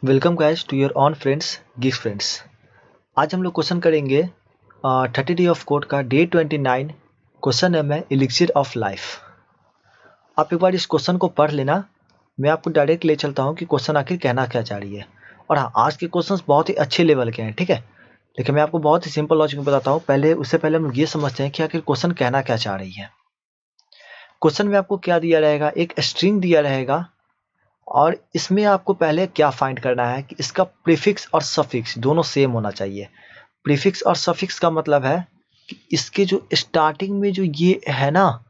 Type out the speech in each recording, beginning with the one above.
Welcome guys to your own friends gig friends. आज हम लोग क्वेश्चन करेंगे 30 ऑफ कोड का डे 29। क्वेश्चन है एलिक्सिर ऑफ लाइफ। आप एक बार इस क्वेश्चन को पढ़ लेना। मैं आपको डायरेक्ट ले चलता हूँ कि क्वेश्चन आखिर कहना क्या चाह रही है। और हाँ, आज के क्वेश्चंस बहुत ही अच्छे लेवल के हैं, ठीक है। लेकिन मैं आपको बहुत ही सिंपल लॉजिक में बताता हूँ। उससे पहले हम लोग ये समझते हैं कि आखिर क्वेश्चन कहना क्या चाह रही है। क्वेश्चन में आपको क्या दिया रहेगा, एक स्ट्रिंग दिया रहेगा और इसमें आपको पहले क्या फाइंड करना है कि इसका प्रीफिक्स और सफिक्स दोनों सेम होना चाहिए। प्रीफिक्स और सफिक्स का मतलब है कि इसके जो स्टार्टिंग में जो ये है ना,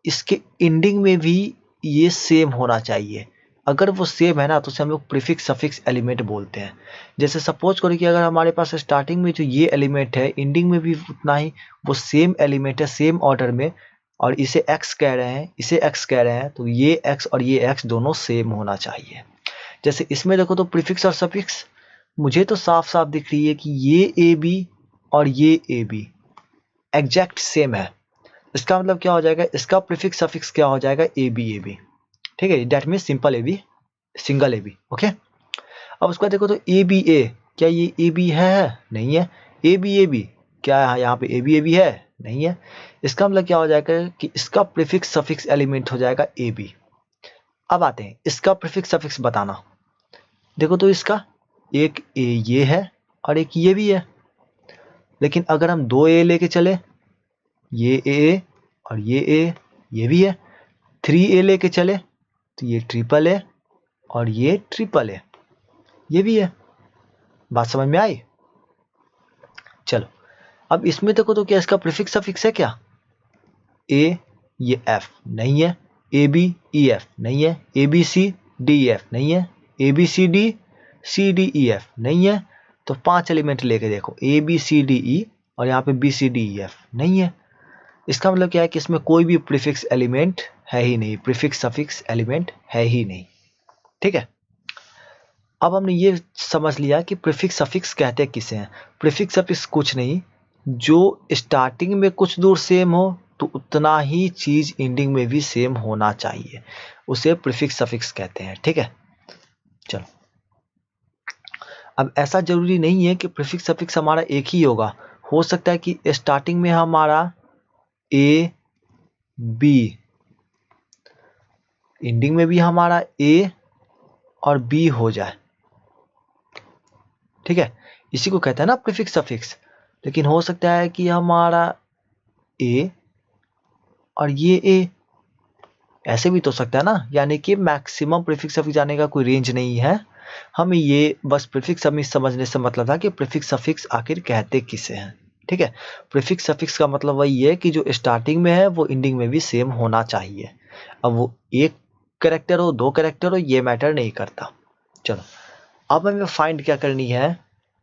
इसके एंडिंग में भी ये सेम होना चाहिए। अगर वो सेम है ना तो उसे हम लोग प्रीफिक्स सफिक्स एलिमेंट बोलते हैं। जैसे सपोज करो कि अगर हमारे पास स्टार्टिंग में जो ये एलिमेंट है, एंडिंग में भी उतना ही वो सेम एलिमेंट है, सेम ऑर्डर में, और इसे x कह रहे हैं, इसे x कह रहे हैं, तो ये x और ये x दोनों सेम होना चाहिए। जैसे इसमें देखो तो प्रीफिक्स और सफिक्स मुझे तो साफ साफ दिख रही है कि ये ए बी और ये ए बी एग्जैक्ट सेम है। इसका मतलब क्या हो जाएगा, इसका प्रीफिक्स सफिक्स क्या हो जाएगा, ए बी। ठीक है, that means simple A B, single A B. Okay, अब उसके बाद देखो तो ए बी ए, क्या ये ए बी है? नहीं है। ए बी क्या है यहाँ पे, ए बी है? नहीं है। इसका मतलब क्या हो जाएगा कि इसका प्रीफिक्स सफिक्स एलिमेंट हो जाएगा ए बी। अब आते हैं इसका प्रीफिक्स सफिक्स बताना। देखो तो इसका एक ए ये है और एक ये भी है। लेकिन अगर हम दो ए लेके चले, ये ए और ये भी है। 3 ए लेके चले तो ये ट्रिपल ए और ये ट्रिपल ए, ये भी है। बात समझ में आई? चलो, अब इसमें देखो तो क्या इसका प्रीफिक्स सफिक्स है क्या? ए, ये एफ नहीं है। ए बी ई एफ नहीं है। A B C D E F नहीं है। A B C D E F नहीं है। तो 5 एलिमेंट लेके देखो, ए बी सी डी ई, और यहाँ पे B C D E F नहीं है। इसका मतलब क्या है कि इसमें कोई भी प्रीफिक्स एलिमेंट है ही नहीं, प्रीफिक्स सफिक्स एलिमेंट है ही नहीं। ठीक है, अब हमने ये समझ लिया कि प्रीफिक्स सफिक्स कहते किसे हैं। प्रीफिक्स सफिक्स कुछ नहीं, जो स्टार्टिंग में कुछ दूर सेम हो तो उतना ही चीज एंडिंग में भी सेम होना चाहिए, उसे प्रीफिक्स सफिक्स कहते हैं। ठीक है, चलो, अब ऐसा जरूरी नहीं है कि प्रीफिक्स सफिक्स हमारा एक ही होगा। हो सकता है कि स्टार्टिंग में हमारा ए बी, एंडिंग में भी हमारा ए और बी हो जाए। ठीक है, इसी को कहते हैं ना प्रीफिक्स सफिक्स। लेकिन हो सकता है कि हमारा ए और ये ए, ऐसे भी तो सकता है ना। यानी कि मैक्सिमम प्रीफिक्स सफिक्स जाने का कोई रेंज नहीं है। हमें ये बस प्रीफिक्स सफिक्स समझने से मतलब था कि प्रीफिक्स सफिक्स आखिर कहते किसे हैं। ठीक है, प्रीफिक्स सफिक्स का मतलब वही है कि जो स्टार्टिंग में है वो एंडिंग में भी सेम होना चाहिए। अब वो एक कैरेक्टर हो, दो कैरेक्टर हो, ये मैटर नहीं करता। चलो, अब हमें फाइंड क्या करनी है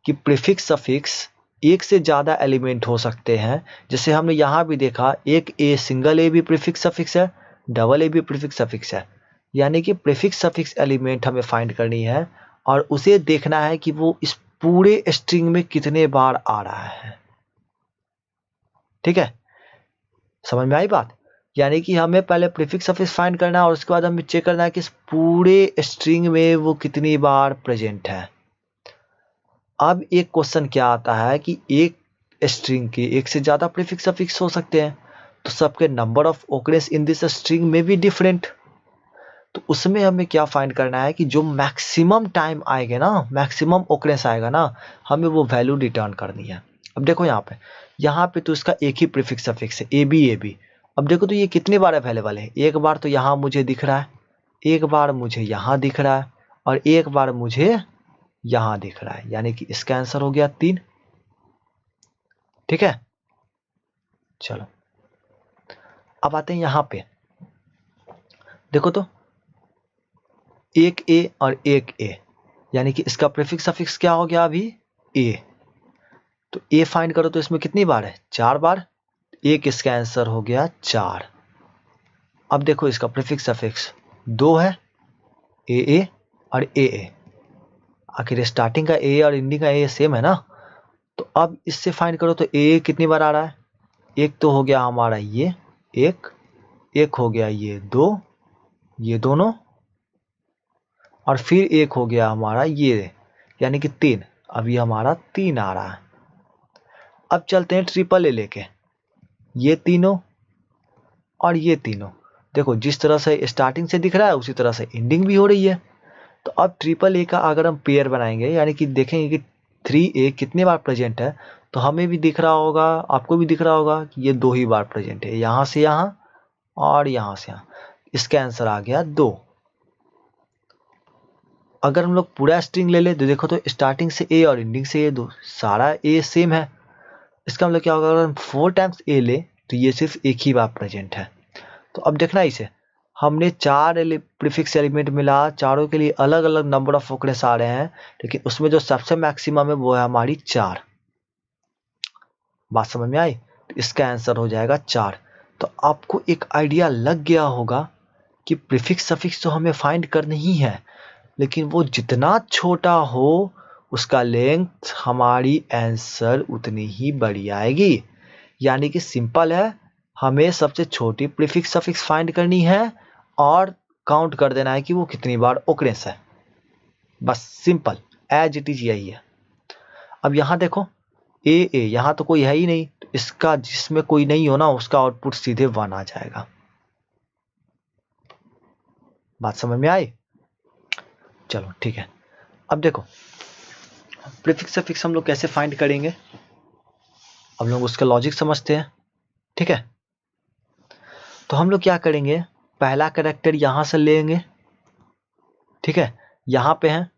कि प्रीफिक्स सफिक्स एक से ज़्यादा एलिमेंट हो सकते हैं। जैसे हमने यहाँ भी देखा, एक ए सिंगल ए भी प्रीफिक्स सफिक्स है, डबल ए भी प्रीफिक्स सफिक्स है। यानी कि प्रीफिक्स सफिक्स एलिमेंट हमें फाइंड करनी है और उसे देखना है कि वो इस पूरे स्ट्रिंग में कितने बार आ रहा है। ठीक है, समझ में आई बात? यानी कि हमें पहले प्रीफिक्स सफिक्स फाइंड करना है और उसके बाद हमें चेक करना है कि इस पूरे स्ट्रिंग में वो कितनी बार प्रेजेंट है। अब एक क्वेश्चन क्या आता है कि एक स्ट्रिंग के एक से ज़्यादा प्रीफिक्स सफिक्स हो सकते हैं, तो सबके number of occurrence in this string में भी डिफरेंट। तो उसमें हमें क्या फाइंड करना है कि जो मैक्सिमम टाइम आएगा ना, मैक्सिमम ओकरेंस आएगा ना, हमें वो वैल्यू रिटर्न करनी है। अब देखो यहाँ पे तो इसका एक ही प्रीफिक्स सफिक्स है, ए बी। अब देखो तो ये कितनी बार अवेलेबल है। एक बार तो यहाँ मुझे दिख रहा है, एक बार मुझे यहाँ दिख रहा है, और एक बार मुझे यहाँ दिख रहा है। यानी कि इसका आंसर हो गया 3। ठीक है, चलो, अब आते हैं यहाँ पे। देखो तो एक ए और एक ए, यानी कि इसका प्रीफिक्स सफिक्स क्या हो गया अभी, ए। तो ए फाइंड करो तो इसमें कितनी बार है, 4 बार। एक इसका आंसर हो गया 4। अब देखो इसका प्रीफिक्स सफिक्स 2 है, ए और ए। आखिर स्टार्टिंग का ए और एंडिंग का ए सेम है ना। तो अब इससे फाइंड करो तो ए कितनी बार आ रहा है। एक तो हो गया हमारा ये एक, एक हो गया ये 2, ये दोनों, और फिर एक हो गया हमारा ये, यानी कि 3। अब ये हमारा 3 आ रहा है। अब चलते हैं ट्रिपल ए लेके, ये तीनों और ये तीनों। देखो जिस तरह से स्टार्टिंग से दिख रहा है उसी तरह से एंडिंग भी हो रही है। तो अब ट्रिपल ए का अगर हम पेयर बनाएंगे, यानी कि देखेंगे कि 3A कितने बार प्रेजेंट है, तो हमें भी दिख रहा होगा, आपको भी दिख रहा होगा कि ये 2 ही बार प्रेजेंट है, यहाँ से यहाँ और यहाँ से यहाँ। इसका आंसर आ गया 2। अगर हम लोग पूरा स्ट्रिंग ले ले तो देखो तो स्टार्टिंग से ए और एंडिंग से ए, दो सारा ए सेम है। इसका मतलब क्या होगा, अगर हम 4 टाइम्स ए ले तो ये सिर्फ एक ही बार प्रेजेंट है। तो अब देखना इसे, हमने 4 प्रीफिक्स एलिमेंट मिला, चारों के लिए अलग अलग नंबर ऑफ ओकरेंस आ रहे हैं, लेकिन उसमें जो सबसे मैक्सिमम है वो है हमारी 4। बात समझ में आई? तो इसका आंसर हो जाएगा 4। तो आपको एक आइडिया लग गया होगा कि प्रीफिक्स सफिक्स तो हमें फाइंड करनी ही है, लेकिन वो जितना छोटा हो उसका लेंथ हमारी आंसर उतनी ही बड़ी आएगी। यानी कि सिंपल है, हमें सबसे छोटी प्रीफिक्स सफिक्स फाइंड करनी है और काउंट कर देना है कि वो कितनी बार ओकरेंस है। बस सिंपल एज इट इज यही है। अब यहाँ देखो ए यहाँ तो कोई है ही नहीं, तो इसका जिसमें कोई नहीं हो ना उसका आउटपुट सीधे 1 आ जाएगा। बात समझ में आई? चलो ठीक है। अब देखो प्रीफिक्स सफिक्स हम लोग कैसे फाइंड करेंगे, अब लोग उसका लॉजिक समझते हैं। ठीक है, तो हम लोग क्या करेंगे, पहला कैरेक्टर यहां से लेंगे। ठीक है, यहाँ पे है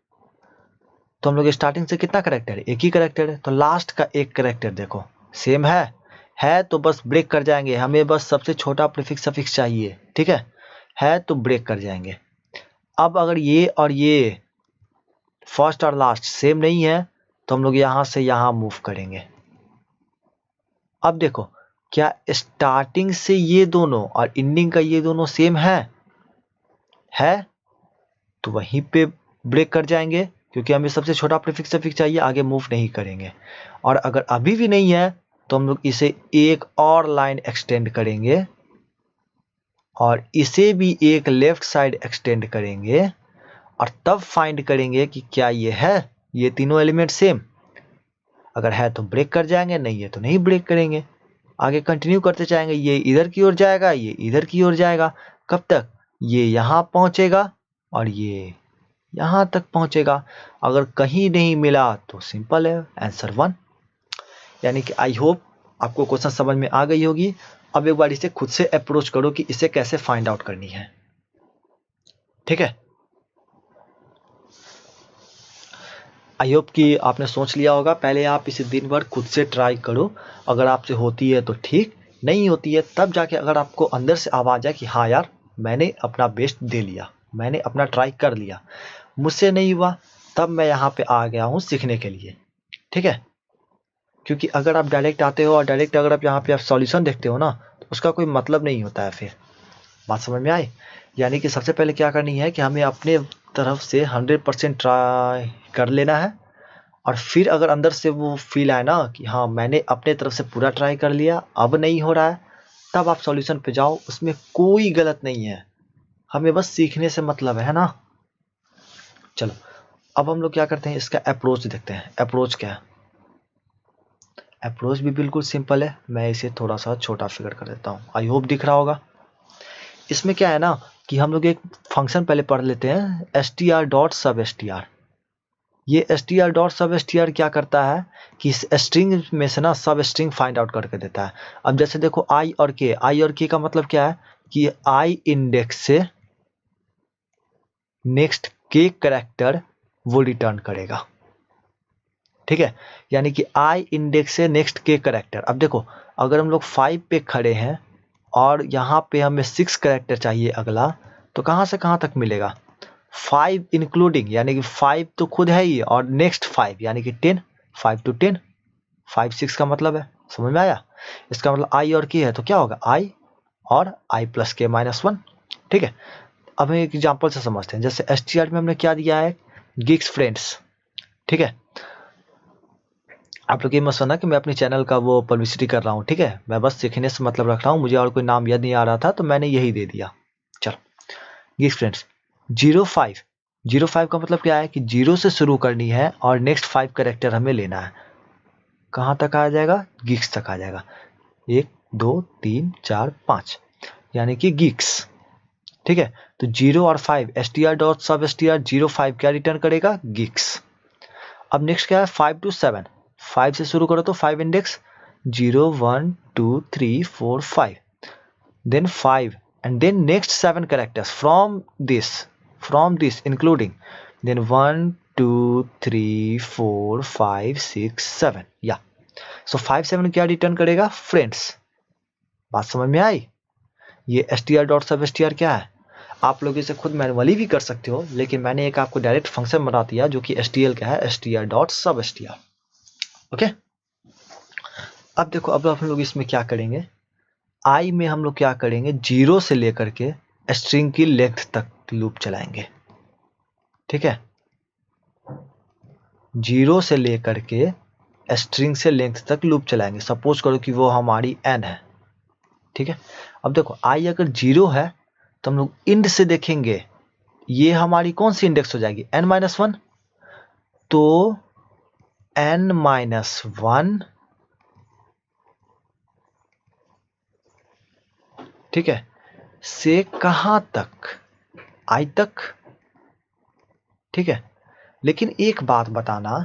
तो हम लोग स्टार्टिंग से कितना कैरेक्टर है, एक ही कैरेक्टर है, तो लास्ट का एक कैरेक्टर देखो सेम है तो बस ब्रेक कर जाएंगे, हमें बस सबसे छोटा प्रीफिक्स सफिक्स चाहिए। ठीक है तो ब्रेक कर जाएंगे। अब अगर ये और ये फर्स्ट और लास्ट सेम नहीं है तो हम लोग यहां से यहां मूव करेंगे। अब देखो क्या स्टार्टिंग से ये दोनों और एंडिंग का ये दोनों सेम है तो वहीं पे ब्रेक कर जाएंगे, क्योंकि हमें सबसे छोटा प्रीफिक्स सफिक्स चाहिए, आगे मूव नहीं करेंगे। और अगर अभी भी नहीं है तो हम लोग इसे एक और लाइन एक्सटेंड करेंगे और इसे भी एक लेफ्ट साइड एक्सटेंड करेंगे और तब फाइंड करेंगे कि क्या ये तीनों एलिमेंट सेम। अगर है तो ब्रेक कर जाएंगे, नहीं है तो नहीं ब्रेक करेंगे, आगे कंटिन्यू करते जाएंगे। ये इधर की ओर जाएगा, ये इधर की ओर जाएगा, कब तक, ये यहाँ पहुंचेगा और ये यहाँ तक पहुंचेगा। अगर कहीं नहीं मिला तो सिंपल है, आंसर 1। यानी कि आई होप आपको क्वेश्चन समझ में आ गई होगी। अब एक बार इसे खुद से अप्रोच करो कि इसे कैसे फाइंड आउट करनी है। ठीक है, आई होप कि आपने सोच लिया होगा। पहले आप इसे दिन भर खुद से ट्राई करो, अगर आपसे होती है तो ठीक, नहीं होती है तब जाके अगर आपको अंदर से आवाज़ आए कि हाँ यार मैंने अपना बेस्ट दे लिया, मैंने अपना ट्राई कर लिया, मुझसे नहीं हुआ, तब मैं यहाँ पे आ गया हूँ सीखने के लिए। ठीक है, क्योंकि अगर आप डायरेक्ट आते हो और डायरेक्ट अगर आप यहाँ पे आप सॉल्यूशन देखते हो ना तो उसका कोई मतलब नहीं होता है फिर। बात समझ में आई? यानी कि सबसे पहले क्या करनी है कि हमें अपने तरफ से 100% ट्राई कर लेना है, और फिर अगर अंदर से वो फील आए ना कि हाँ मैंने अपने तरफ से पूरा ट्राई कर लिया अब नहीं हो रहा है, तब आप सॉल्यूशन पे जाओ, उसमें कोई गलत नहीं है, हमें बस सीखने से मतलब है ना। चलो अब हम लोग क्या करते हैं, इसका अप्रोच देखते हैं। अप्रोच क्या है, अप्रोच भी बिल्कुल सिंपल है। मैं इसे थोड़ा सा छोटा फिगर कर देता हूँ, आई होप दिख रहा होगा। इसमें क्या है ना कि हम लोग एक फंक्शन पहले पढ़ लेते हैं, str.substr। ये str.substr क्या करता है कि इस स्ट्रिंग में से ना सब स्ट्रिंग फाइंड आउट करके देता है। अब जैसे देखो आई और के का मतलब क्या है कि आई इंडेक्स से नेक्स्ट के कैरेक्टर वो रिटर्न करेगा। ठीक है, यानी कि आई इंडेक्स से नेक्स्ट के कैरेक्टर। अब देखो अगर हम लोग 5 पे खड़े हैं और यहाँ पे हमें 6 कैरेक्टर चाहिए अगला, तो कहाँ से कहाँ तक मिलेगा, 5 इंक्लूडिंग, यानी कि 5 तो खुद है ही और नेक्स्ट 5 यानी कि 10, 5 to 10, 5 6 का मतलब है। समझ में आया? इसका मतलब आई और के है तो क्या होगा, आई और आई प्लस के माइनस 1। ठीक है, अब हम एक एग्जाम्पल से समझते हैं। जैसे एसटीआर में हमने क्या दिया है, गिग्स फ्रेंड्स। ठीक है, आप लोग ये मत समझना कि मैं अपने चैनल का वो पब्लिसिटी कर रहा हूँ। ठीक है, मैं बस सीखने से मतलब रख रहा हूँ, मुझे और कोई नाम याद नहीं आ रहा था तो मैंने यही दे दिया। चलो गिग्स फ्रेंड्स 05 05 का मतलब क्या है कि 0 से शुरू करनी है और नेक्स्ट 5 कैरेक्टर हमें लेना है। कहाँ तक आ जाएगा? गिग्स तक आ जाएगा। 1 2 3 4 5 यानी कि गिग्स। ठीक है, तो 0 और 5 str.substr 05 क्या रिटर्न करेगा? गिग्स। अब नेक्स्ट क्या है? 5 to 7। 5 से शुरू करो तो 5 index 0 1 2 3 4 5 then 5 and then next 7 characters from this including then 1 2 3 4 5 6 7 या सो 5 7 क्या रिटर्न करेगा? फ्रेंड्स। बात समझ में आई? ये str.substr क्या है? आप लोग इसे खुद मैनुअली भी कर सकते हो, लेकिन मैंने एक आपको डायरेक्ट फंक्शन बना दिया जो कि stl का है, str.substr। ओके, अब देखो, अब हम लोग इसमें क्या करेंगे? आई में हम लोग क्या करेंगे? 0 से लेकर के स्ट्रिंग की लेंथ तक लूप चलाएंगे। ठीक है, 0 से लेकर के स्ट्रिंग से लेंथ तक लूप चलाएंगे। सपोज करो कि वो हमारी n है। ठीक है, अब देखो आई अगर 0 है तो हम लोग इंड से देखेंगे, ये हमारी कौन सी इंडेक्स हो जाएगी? n-1। तो n-1, ठीक है, से कहां तक? आई तक। ठीक है, लेकिन एक बात बताना,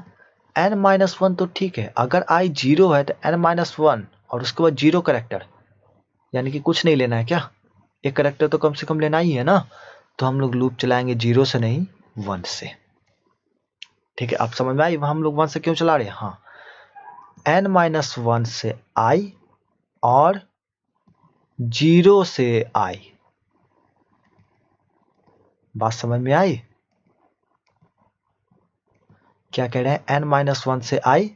n-1 तो ठीक है, अगर आई 0 है तो n-1 और उसके बाद 0 करेक्टर, यानी कि कुछ नहीं लेना है क्या? एक करेक्टर तो कम से कम लेना ही है ना। तो हम लोग लूप चलाएंगे 0 से नहीं 1 से। ठीक है, आप समझ में आई हम लोग 1 से क्यों चला रहे हैं? हाँ, n-1 से आई और 0 से आई। बात समझ में आई? क्या कह रहे हैं? n-1 से आई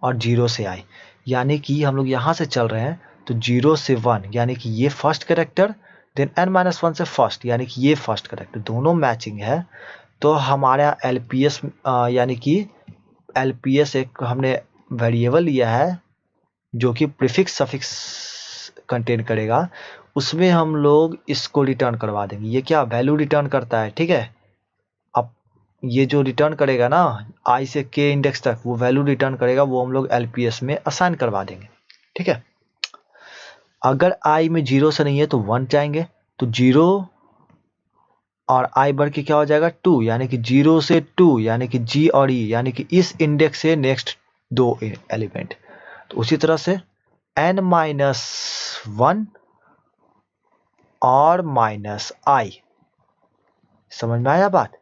और 0 से आई, यानी कि हम लोग यहां से चल रहे हैं तो 0 से 1 यानी कि ये फर्स्ट कैरेक्टर, देन n-1 से फर्स्ट यानी कि ये फर्स्ट कैरेक्टर, दोनों मैचिंग है। तो हमारा LPS यानी कि LPS एक हमने वेरिएबल लिया है जो कि प्रीफिक्स सफिक्स कंटेन करेगा, उसमें हम लोग इसको रिटर्न करवा देंगे। ये क्या वैल्यू रिटर्न करता है? ठीक है, अब ये जो रिटर्न करेगा ना i से k इंडेक्स तक, वो वैल्यू रिटर्न करेगा, वो हम लोग LPS में असाइन करवा देंगे। ठीक है, अगर i में 0 से नहीं है तो 1 जाएंगे, तो 0 और i बढ़ के क्या हो जाएगा? 2, यानी कि 0 से 2 यानी कि g और e, यानी कि इस इंडेक्स से नेक्स्ट 2 एलिमेंट। तो उसी तरह से n-1 और -i। समझ में आया बात?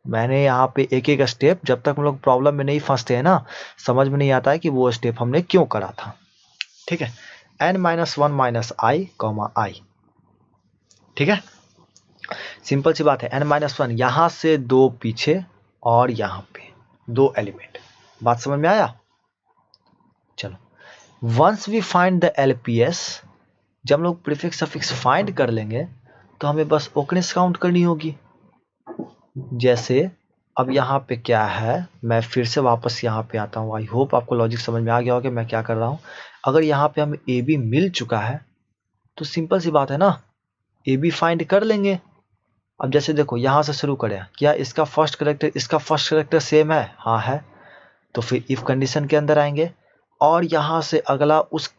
मैंने यहाँ पे एक एक स्टेप, जब तक हम लोग प्रॉब्लम में नहीं फंसते हैं ना, समझ में नहीं आता है कि वो स्टेप हमने क्यों करा था। ठीक है, n-1 -i, i। ठीक है, सिंपल सी बात है। n-1 यहां से 2 पीछे और यहां पे 2 एलिमेंट। बात समझ में आया? चलो, once we find the LPS, जब हम लोग प्रीफिक्स सफिक्स फाइंड कर लेंगे तो हमें बस ओकरेंस काउंट करनी होगी। जैसे अब यहाँ पे क्या है, मैं फिर से वापस यहाँ पे आता हूँ। आई होप आपको लॉजिक समझ में आ गया होगा मैं क्या कर रहा हूँ। अगर यहाँ पे हमें AB मिल चुका है तो सिंपल सी बात है ना, AB फाइंड कर लेंगे। अब जैसे देखो यहाँ से शुरू करें, क्या इसका फर्स्ट कैरेक्टर इसका फर्स्ट कैरेक्टर सेम है? हाँ है, तो फिर इफ कंडीशन के अंदर आएंगे और यहाँ से अगला उस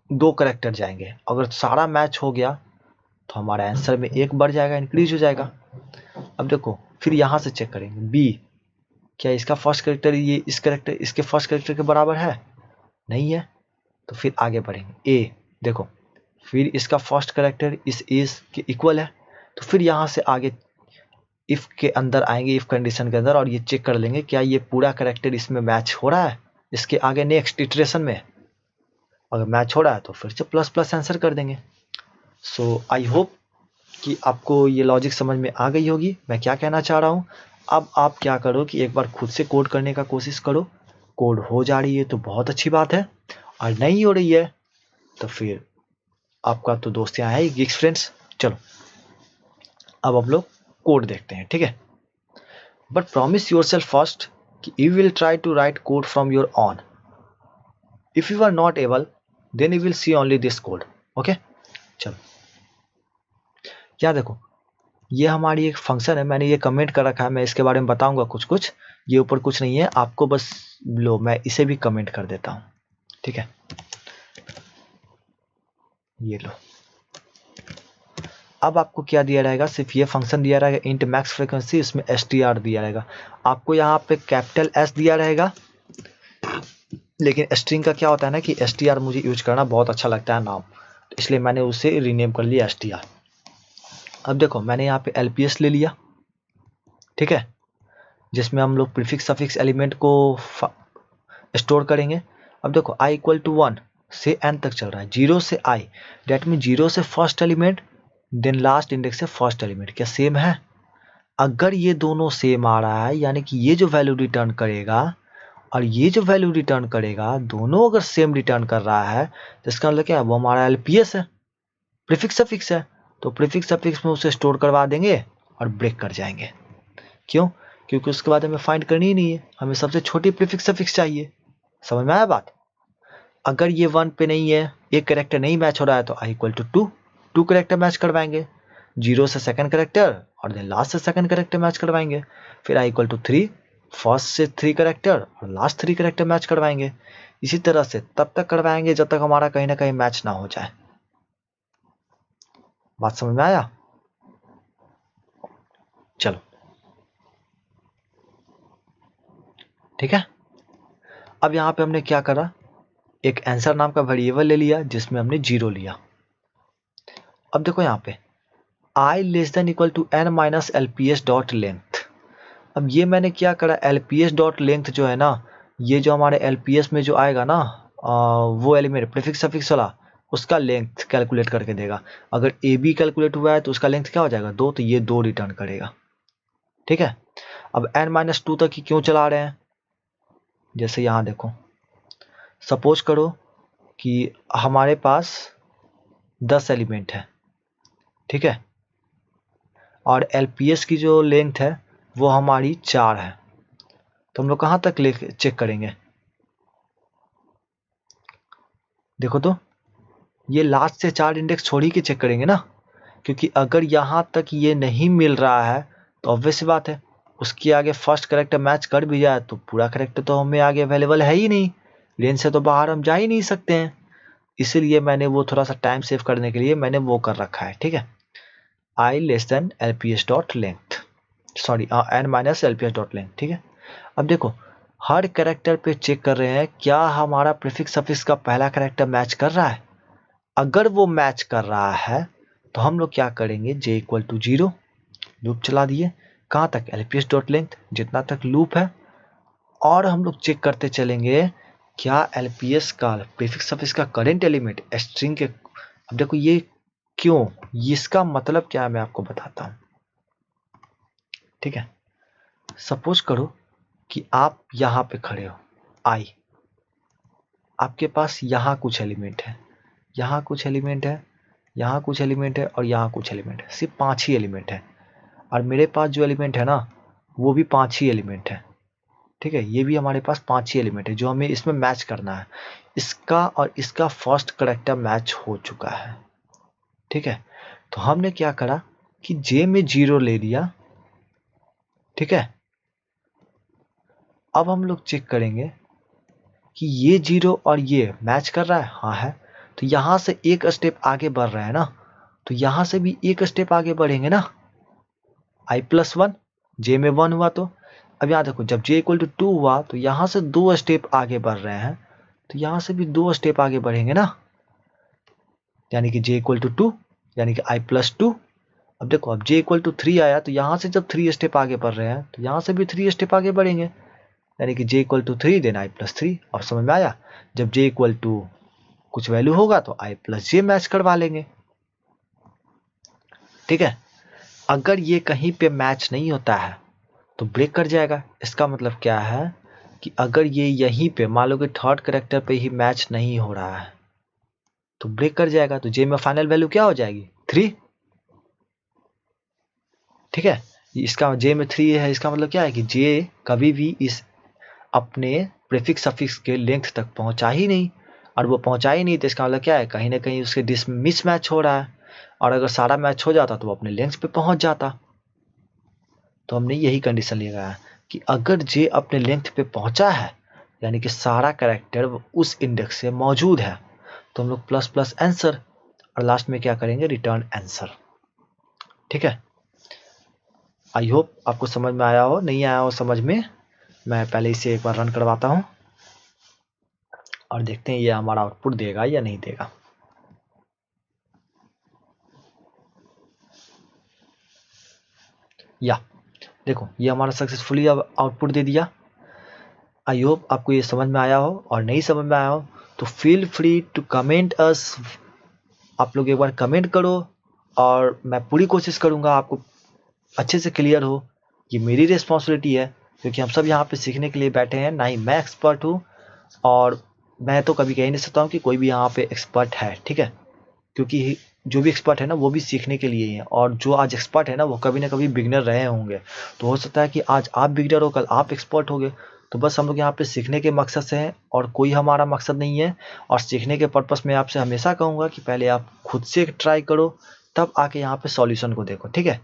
2 कैरेक्टर जाएंगे। अगर सारा मैच हो गया तो हमारा आंसर में 1 बढ़ जाएगा, इंक्रीज हो जाएगा। अब देखो फिर यहाँ से चेक करेंगे, B क्या इसका फर्स्ट कैरेक्टर ये इस कैरेक्टर इसके फर्स्ट कैरेक्टर के बराबर है? नहीं है, तो फिर आगे बढ़ेंगे। A देखो फिर इसका फर्स्ट कैरेक्टर इस के इक्वल है, तो फिर यहाँ से आगे इफ के अंदर आएंगे, इफ कंडीशन के अंदर, और ये चेक कर लेंगे क्या ये पूरा कैरेक्टर इसमें मैच हो रहा है इसके आगे नेक्स्ट इटरेशन में। अगर मैच हो रहा है तो फिर से प्लस प्लस आंसर कर देंगे। सो आई होप कि आपको ये लॉजिक समझ में आ गई होगी मैं क्या कहना चाह रहा हूँ। अब आप क्या करो कि एक बार खुद से कोड करने का कोशिश करो। कोड हो जा रही है तो बहुत अच्छी बात है, और नहीं हो रही है तो फिर आपका तो दोस्त यहाँ है ही, गिग्स फ्रेंड्स। चलो अब हम लोग कोड देखते हैं। ठीक है, बट प्रॉमिस योरसेल्फ फर्स्ट कि you will try to write code from your own. If you are not able then you will see only this code. Okay, चलो क्या देखो, ये हमारी एक फंक्शन है, मैंने ये कमेंट कर रखा है, मैं इसके बारे में बताऊंगा कुछ कुछ, ये ऊपर कुछ नहीं है, आपको बस लो मैं इसे भी कमेंट कर देता हूँ, ठीक है। ये लो, अब आपको क्या दिया रहेगा, सिर्फ ये फंक्शन दिया रहेगा इंट मैक्स फ्रीक्वेंसी, इसमें str दिया रहेगा, आपको यहाँ पे कैपिटल S दिया रहेगा, लेकिन स्ट्रिंग का क्या होता है ना कि str मुझे यूज करना बहुत अच्छा लगता है नाम, इसलिए मैंने उसे रीनेम कर लिया str। अब देखो मैंने यहाँ पे lps ले लिया, ठीक है, जिसमें हम लोग प्रीफिक्स सफिक्स एलिमेंट को स्टोर करेंगे। अब देखो i इक्वल टू 1 से n तक चल रहा है, 0 से i, डेट मीन 0 से first element then last index से फर्स्ट एलिमेंट, क्या सेम है? अगर ये दोनों सेम आ रहा है यानी कि ये जो वैल्यू रिटर्न करेगा और ये जो वैल्यू रिटर्न करेगा दोनों अगर सेम रिटर्न कर रहा है तो इसका मतलब क्या है, वो हमारा एलपीएस है, प्रीफिक्स सफिक्स है, तो प्रीफिक्स सफिक्स में उसे स्टोर करवा देंगे और ब्रेक कर जाएंगे। क्यों? क्योंकि उसके बाद हमें फाइंड करनी ही नहीं है, हमें सबसे छोटी प्रीफिक्स सफिक्स चाहिए। समझ में आया बात? अगर ये 1 पे नहीं है, एक कैरेक्टर नहीं मैच हो रहा है तो i equal to 2 character match करवाएंगे, 0 से सेकंड कैरेक्टर और देन लास्ट से सेकंड कैरेक्टर मैच करवाएंगे, फिर i इक्वल टू 3 फर्स्ट से 3 कैरेक्टर और लास्ट 3 कैरेक्टर मैच करवाएंगे। इसी तरह से तब तक करवाएंगे जब तक हमारा कहीं ना कहीं मैच ना हो जाए। बात समझ में आया? चलो ठीक है। अब यहाँ पे हमने क्या करा, एक आंसर नाम का वेरिएबल ले लिया जिसमें हमने 0 लिया। अब देखो यहाँ पे i less than equal to n minus lps dot length. अब ये मैंने क्या करा, lps डॉट लेंथ जो है ना, ये जो हमारे lps में जो आएगा ना वो एलिमेंट प्रीफिक्स सफिक्स वाला, उसका लेंथ कैलकुलेट करके देगा। अगर ए बी कैलकुलेट हुआ है तो उसका लेंथ क्या हो जाएगा 2, तो ये 2 रिटर्न करेगा, ठीक है। अब n माइनस 2 तक ही क्यों चला रहे हैं, जैसे यहाँ देखो, सपोज करो कि हमारे पास 10 एलिमेंट है, ठीक है, और एलपीएस की जो लेंथ है वो हमारी 4 है, तो हम लोग कहाँ तक ले चेक करेंगे, देखो तो ये लास्ट से 4 इंडेक्स छोड़ ही के चेक करेंगे ना, क्योंकि अगर यहाँ तक ये नहीं मिल रहा है तो ऑब्वियस सी बात है उसके आगे फर्स्ट करेक्टर मैच कर भी जाए तो पूरा करेक्टर तो हमें आगे अवेलेबल है ही नहीं, रेंज से तो बाहर हम जा ही नहीं सकते हैं। इसीलिए मैंने वो थोड़ा सा टाइम सेव करने के लिए मैंने वो कर रखा है, ठीक है, I less than LPS dot length, sorry N minus LPS dot length, ठीक है। अब देखो हर कैरेक्टर पे चेक कर रहे हैं क्या हमारा प्रीफिक्स सफिक्स का पहला कैरेक्टर मैच कर रहा है। अगर वो मैच कर रहा है तो हम लोग क्या करेंगे, j इक्वल टू 0 लूप चला दिए, कहाँ तक, एलपीएस डॉट लेंथ जितना तक लूप है, और हम लोग चेक करते चलेंगे क्या एलपीएस का प्रीफिक्स सफिक्स का करंट एलिमेंट स्ट्रिंग के। अब देखो ये क्यों, इसका मतलब क्या है मैं आपको बताता हूँ, ठीक है। सपोज करो कि आप यहाँ पे खड़े हो, आई, आपके पास यहाँ कुछ एलिमेंट है, यहाँ कुछ एलिमेंट है, यहाँ कुछ एलिमेंट है और यहाँ कुछ एलिमेंट है, सिर्फ 5 ही एलिमेंट है, और मेरे पास जो एलिमेंट है ना वो भी 5 ही एलिमेंट है, ठीक है, ये भी हमारे पास 5 ही एलिमेंट है जो हमें इसमें मैच करना है। इसका और इसका फर्स्ट कैरेक्टर मैच हो चुका है, ठीक है, तो हमने क्या करा कि जे में 0 ले लिया, ठीक है। अब हम लोग चेक करेंगे कि ये 0 और ये मैच कर रहा है, हाँ है, तो यहाँ से एक स्टेप आगे बढ़ रहा है ना, तो यहाँ से भी एक स्टेप आगे बढ़ेंगे ना, i प्लस 1 जे में 1 हुआ, तो अब यहाँ देखो जब j इक्वल टू 2 हुआ तो यहाँ से 2 स्टेप आगे बढ़ रहे हैं, तो यहाँ से भी 2 स्टेप आगे बढ़ेंगे ना, यानी कि j इक्वल टू 2 यानी कि i प्लस 2। अब देखो अब j इक्वल टू 3 आया तो यहाँ से जब 3 स्टेप आगे बढ़ रहे हैं तो यहाँ से भी 3 स्टेप आगे बढ़ेंगे, यानी कि j equal to 3 then i plus 3। और समझ में आया, जब j इक्वल टू कुछ वैल्यू होगा तो i प्लस j मैच करवा लेंगे, ठीक है। अगर ये कहीं पे मैच नहीं होता है तो ब्रेक कर जाएगा। इसका मतलब क्या है कि अगर ये यहीं पे मान लो कि थर्ड कैरेक्टर पे ही मैच नहीं हो रहा है तो ब्रेक कर जाएगा, तो जे में फाइनल वैल्यू क्या हो जाएगी 3, ठीक है। इसका जे में 3 है, इसका मतलब क्या है कि जे कभी भी इस अपने प्रीफिक्स सफिक्स के लेंथ तक पहुंचा ही नहीं, और वो पहुंचा ही नहीं तो इसका मतलब क्या है कहीं ना कहीं उसके मिसमैच हो रहा है। और अगर सारा मैच हो जाता तो वो अपने लेंथ पे पहुंच जाता। तो हमने यही कंडीशन लगाया कि अगर जे अपने लेंथ पे पहुंचा है, यानी कि सारा कैरेक्टर उस इंडेक्स से मौजूद है, तो हम लोग प्लस प्लस आंसर और लास्ट में क्या करेंगे, रिटर्न आंसर। ठीक है, आई होप आपको समझ में आया हो। नहीं आया हो समझ में, मैं पहले इसे एक बार रन करवाता हूं और देखते हैं ये हमारा आउटपुट देगा या नहीं देगा। या देखो, ये हमारा सक्सेसफुली अब आउटपुट दे दिया। आई होप आपको ये समझ में आया हो, और नहीं समझ में आया हो तो फील फ्री टू कमेंट अस। आप लोग एक बार कमेंट करो और मैं पूरी कोशिश करूंगा आपको अच्छे से क्लियर हो। ये मेरी रिस्पॉन्सिबिलिटी है, क्योंकि हम सब यहाँ पे सीखने के लिए बैठे हैं। ना ही मैं एक्सपर्ट हूँ, और मैं तो कभी कह ही नहीं सकता हूँ कि कोई भी यहाँ पे एक्सपर्ट है। ठीक है, क्योंकि जो भी एक्सपर्ट है ना वो भी सीखने के लिए ही है, और जो आज एक्सपर्ट है ना वो कभी ना कभी बिगनर रहे होंगे। तो हो सकता है कि आज आप बिगनर हो, कल आप एक्सपर्ट होगे। तो बस हम लोग यहाँ पे सीखने के मकसद से हैं, और कोई हमारा मकसद नहीं है। और सीखने के पर्पस में आपसे हमेशा कहूँगा कि पहले आप खुद से ट्राई करो, तब आके यहाँ पे सॉल्यूशन को देखो। ठीक है,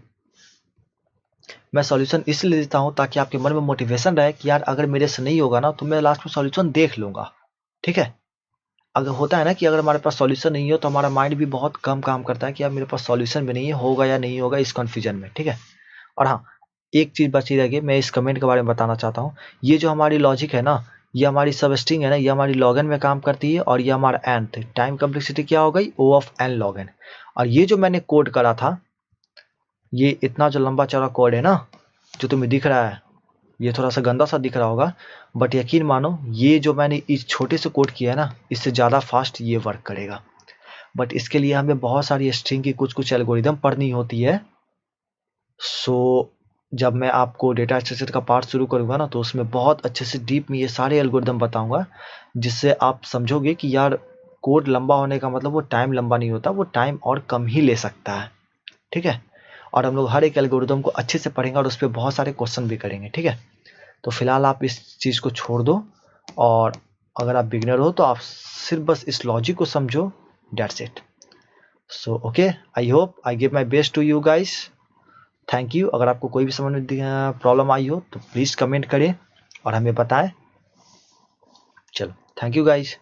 मैं सॉल्यूशन इसलिए देता हूँ ताकि आपके मन में मोटिवेशन रहे कि यार अगर मेरे से नहीं होगा ना तो मैं लास्ट में सॉल्यूशन देख लूँगा। ठीक है, अगर होता है ना कि अगर हमारे पास सॉल्यूशन नहीं हो तो हमारा माइंड भी बहुत कम काम करता है कि यार मेरे पास सॉल्यूशन भी नहीं है, होगा या नहीं होगा, इस कन्फ्यूजन में। ठीक है, और हाँ, एक चीज़ बची रह गई, मैं इस कमेंट के बारे में बताना चाहता हूँ। ये जो हमारी लॉजिक है ना, ये हमारी सब स्ट्रिंग है ना, ये हमारी लॉगन में काम करती है, और ये हमारा एन टाइम कम्प्लेक्सिटी क्या हो गई, ओ ऑफ एन लॉगन। और ये जो मैंने कोड करा था, ये इतना जो लंबा चौड़ा कोड है ना जो तुम्हें दिख रहा है, ये थोड़ा सा गंदा सा दिख रहा होगा, बट यकीन मानो ये जो मैंने इस छोटे से कोड किया है ना, इससे ज़्यादा फास्ट ये वर्क करेगा। बट इसके लिए हमें बहुत सारी स्ट्रिंग की कुछ कुछ एल्गोरिदम पढ़नी होती है। सो जब मैं आपको डेटा स्ट्रक्चर का पार्ट शुरू करूँगा ना, तो उसमें बहुत अच्छे से डीप में ये सारे एल्गोरिदम बताऊँगा, जिससे आप समझोगे कि यार कोड लंबा होने का मतलब वो टाइम लंबा नहीं होता, वो टाइम और कम ही ले सकता है। ठीक है, और हम लोग हर एक एल्गोरिदम को अच्छे से पढ़ेंगे और उस पर बहुत सारे क्वेश्चन भी करेंगे। ठीक है, तो फिलहाल आप इस चीज़ को छोड़ दो, और अगर आप बिगिनर हो तो आप सिर्फ बस इस लॉजिक को समझो, that's it. So okay, I hope I give my best to you guys. Thank you. अगर आपको कोई भी समझ में प्रॉब्लम आई हो तो प्लीज़ कमेंट करें और हमें बताएं। चलो, थैंक यू गाइस।